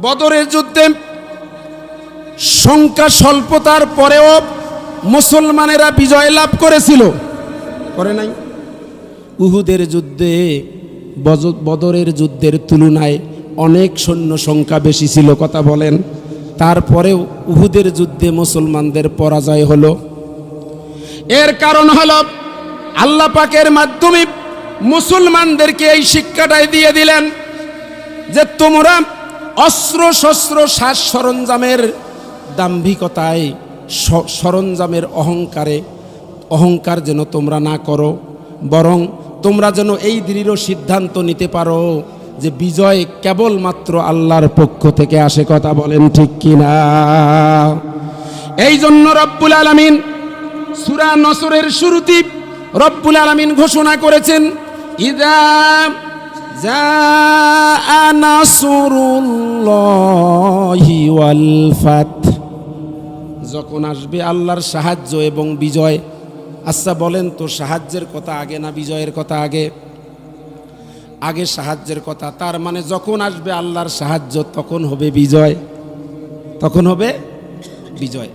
বদরের যুদ্ধে সংখ্যা স্বল্পতার পরেও মুসলমানেরা বিজয় লাভ করেছিল, করে নাই? উহুদের যুদ্ধে বদরের যুদ্ধের তুলনায় অনেক সৈন্য সংখ্যা বেশি ছিল, কথা বলেন। তারপরেও উহুদের যুদ্ধে মুসলমানদের পরাজয় হলো। এর কারণ হলো আল্লাহ পাকের মাধ্যমে মুসলমানদেরকে এই শিক্ষাটাই দিয়ে দিলেন যে তোমরা অস্ত্র শস্ত্র সাজ সরঞ্জামের দাম্ভিকতায়, সরঞ্জামের অহংকার যেন তোমরা না করো, বরং তোমরা যেন এই দৃঢ় সিদ্ধান্ত নিতে পারো যে বিজয় কেবলমাত্র আল্লাহর পক্ষ থেকে আসে, কথা বলেন ঠিক কিনা? এই জন্য রব্বুল আলামিন সূরা নসরের শুরুতে রব্বুল আলামিন ঘোষণা করেছেন, ইযা জাআ নাসরুল্লাহি ওয়াল ফাত, যখন আসবে আল্লাহর সাহায্য এবং বিজয়। আচ্ছা বলেন তো, সাহায্যের কথা আগে না বিজয়ের কথা আগে? আগে সাহায্যের কথা। তার মানে যখন আসবে আল্লাহর সাহায্য তখন হবে বিজয়, তখন হবে বিজয়।